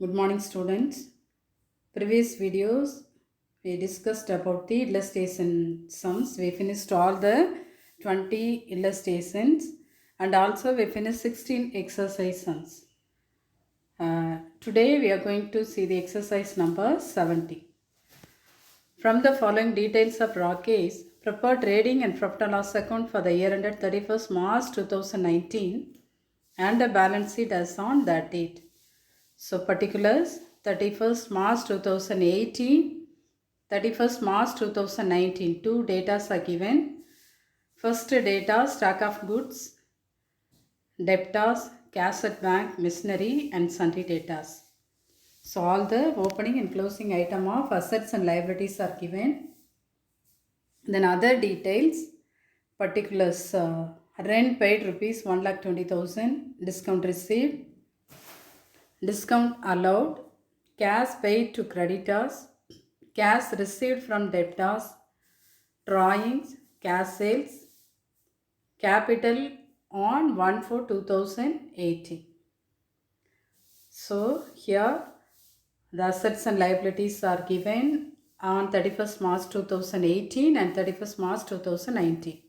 Good morning, students. Previous videos we discussed about the illustration sums. We finished all the 20 illustrations and also we finished 16 exercise sums. Today we are going to see the exercise number 70. From the following details of Rakesh, prepare trading and profit and loss account for the year ended 31st March 2019 and the balance sheet as on that date. So particulars 31st March 2018, 31st March 2019, two datas are given. First data stock of goods, debtors, cash at bank, machinery and sundry datas. So all the opening and closing item of assets and liabilities are given. Then other details, particulars, rent paid rupees 1,20,000, discount received, discount allowed, cash paid to creditors, cash received from debtors, drawings, cash sales, capital on 1/4/2018. So here the assets and liabilities are given on 31st March 2018 and 31st March 2019.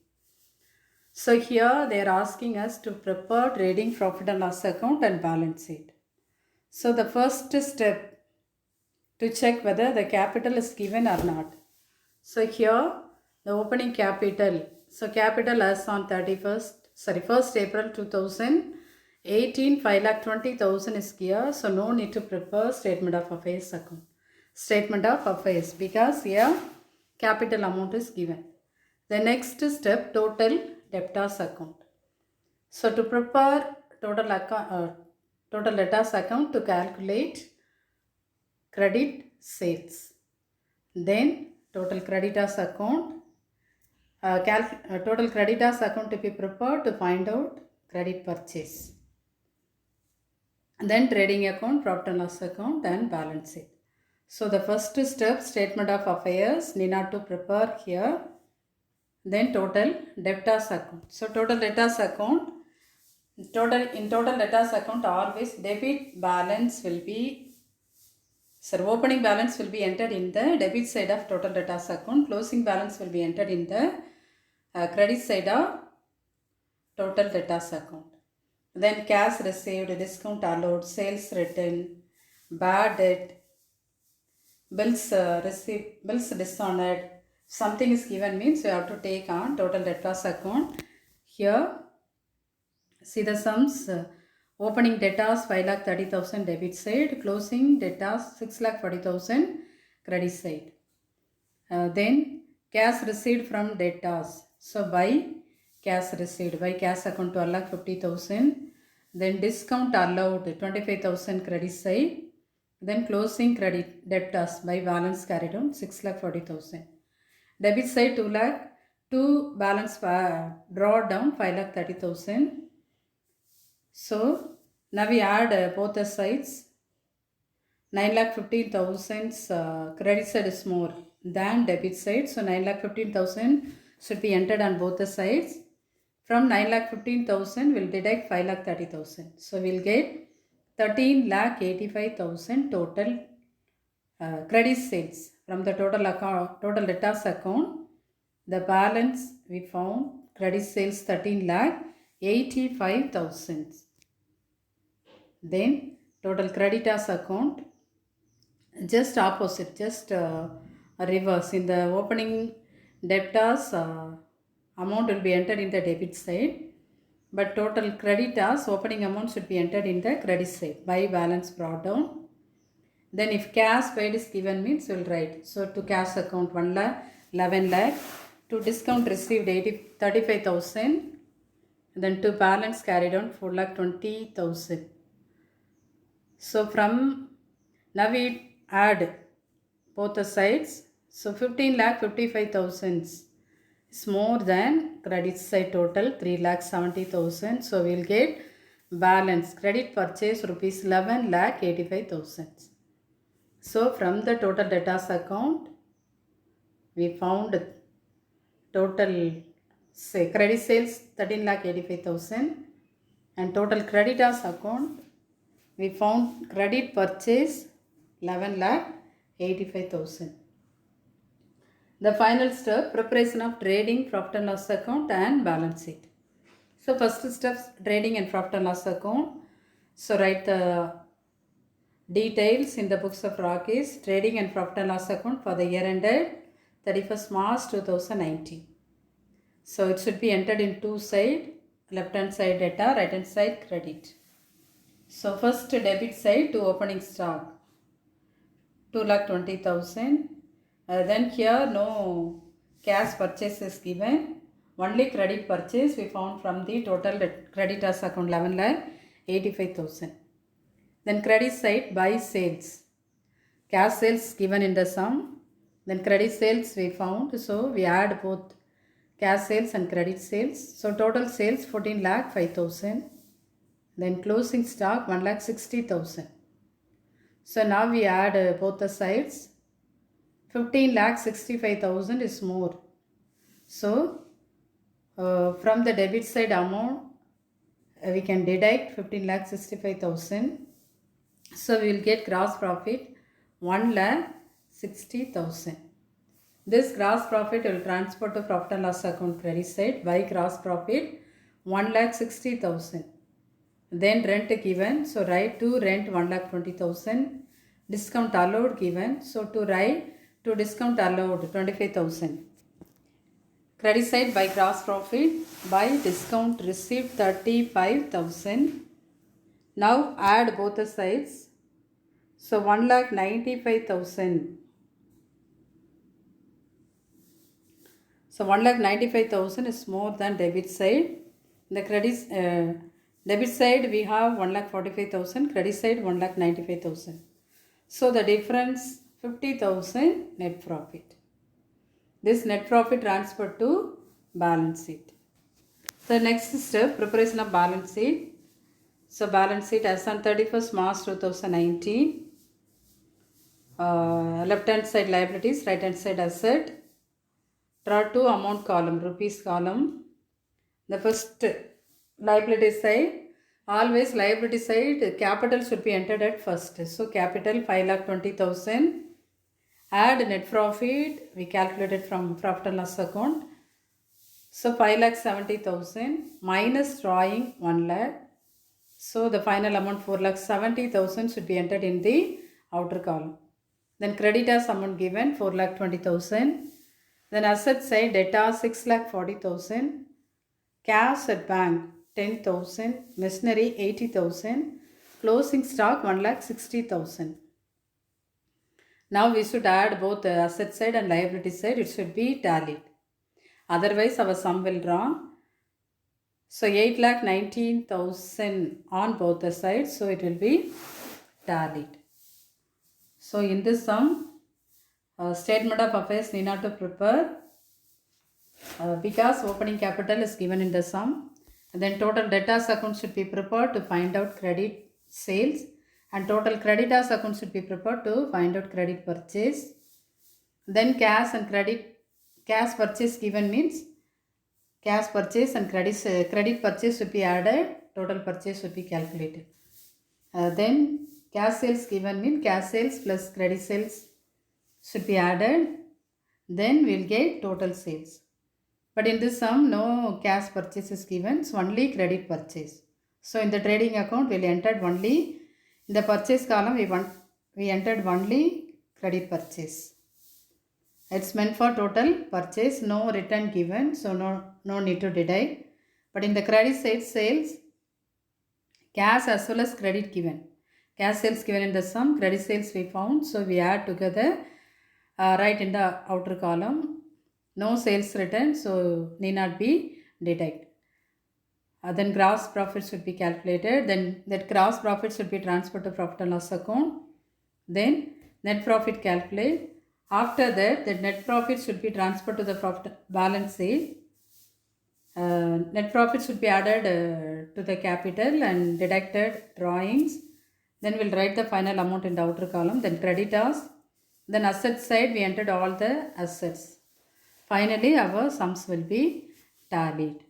So here they are asking us to prepare trading profit and loss account and balance sheet. So the first step to check whether the capital is given or not. So here the opening capital. So capital as on 1st April 2018 5,20,000 is here. So no need to prepare statement of affairs account. Statement of affairs because here capital amount is given. The next step total debtors account. So to prepare total debtors account to calculate credit sales. Then total creditors account, total creditors account to be prepared to find out credit purchase. And then trading account, profit and loss account and balance sheet. So the first step statement of affairs need not to prepare here. Then total debtors account. So total debtors account, total debtors account always debit balance will be, opening balance will be entered in the debit side of total debtors account. Closing balance will be entered in the credit side of total debtors account. Then cash received, discount allowed, sales written, bad debt, bills received, bills dishonored. Something is given means we have to take on total debtors account. Here, see the sums. Opening debtors 5,30,000 debit side, closing debtors 6,40,000 credit side. Then cash received from debtors. So by cash received, by cash account 12,50,000. Then discount allowed 25,000 credit side. Then closing credit debtors by balance carried on 6,40,000. Debit side 2 lakh, 2 balance draw down 5,30,000. So now we add both the sides. 9,15,000 credit side is more than debit side. So 9,15,000 should be entered on both the sides. From 9,15,000 we'll deduct 5,30,000. So we'll get 13,85,000 total credit sales from the total account, total debtors account. The balance we found credit sales 13,85,000. Then total creditors account just opposite, just reverse. In the opening debtors amount will be entered in the debit side, but total creditors opening amount should be entered in the credit side by balance brought down. Then if cash paid is given means we'll write. So to cash account 1 lakh, 11 lakh, to discount received 35,000, then to balance carried on 4,20,000. So from now we add both the sides. So 15,55,000 is more than credit side total 3,70,000. So we'll get balance credit purchase rupees 11,85,000. So from the total debtors account we found total credit sales 13,85,000 and total creditors account we found credit purchase 11,85,000. The final step, preparation of trading, profit and loss account and balance sheet. So first step, trading and profit and loss account. So write the details in the books of Rockies, trading and profit and loss account for the year ended 31st March 2019. So it should be entered in two sides, left hand side data, right hand side credit. So first debit side to opening stock 2,20,000. Then here no cash purchase is given, only credit purchase we found from the total creditors account 11,85,000. Then credit side buy sales, cash sales given in the sum, then credit sales we found, so we add both cash sales and credit sales. So total sales 14,05,000. Then closing stock 1,60,000. So now we add both the sides. 15,65,000 is more. So from the debit side amount we can deduct 15,65,000. So we will get gross profit 1,60,000. This gross profit will transfer to profit and loss account credit side by gross profit 1,60,000. Then rent given, so write to rent 1,20,000. Discount allowed given, so to write to discount allowed 25,000. Credit side by gross profit by discount received 35,000. Now add both the sides. So 1,95,000. So 1,95,000 is more than debit side. The credit debit side we have 1,45,000, credit side 1,95,000. So the difference 50,000 net profit. This net profit transferred to balance sheet. So next step, preparation of balance sheet. So balance sheet as on 31st March 2019. Left hand side liabilities, right hand side asset. Draw two amount column, rupees column. The first liability side, always liability side capital should be entered at first. So capital 5,20,000. Add net profit, we calculated from profit and loss account. So 5,70,000 minus drawing 1 lakh. So the final amount 4,70,000 should be entered in the outer column. Then creditors amount given 4,20,000. Then asset side data 6,40,000. Cash at bank 10,000. Machinery 80,000. Closing stock 1,60,000. Now we should add both the asset side and liability side. It should be tallied. Otherwise our sum will wrong. So 8,19,000 on both the sides. So it will be tallied. So in this sum, statement of affairs need not to prepare because opening capital is given in the sum. And then total debtors account should be prepared to find out credit sales. And total creditors account should be prepared to find out credit purchase. Then cash and cash purchase given means cash purchase and credit purchase should be added. Total purchase should be calculated. Then cash sales given means cash sales plus credit sales should be added. Then we will get total sales. But in this sum no cash purchase is given. So only credit purchase. So in the trading account we will enter only. In the purchase column we entered only credit purchase. It's meant for total purchase, no return given, so no need to deduct. But in the credit side sales, cash as well as credit given. Cash sales given in the sum, credit sales we found, so we add together right in the outer column. No sales return, so need not be deducted. Then gross profit should be calculated. Then that gross profit should be transferred to profit and loss account. Then net profit calculate. After that, the net profit should be transferred to the profit balance sheet. Net profit should be added to the capital and deducted drawings. Then we'll write the final amount in the outer column. Then creditors. Then asset side we entered all the assets. Finally, our sums will be tallied.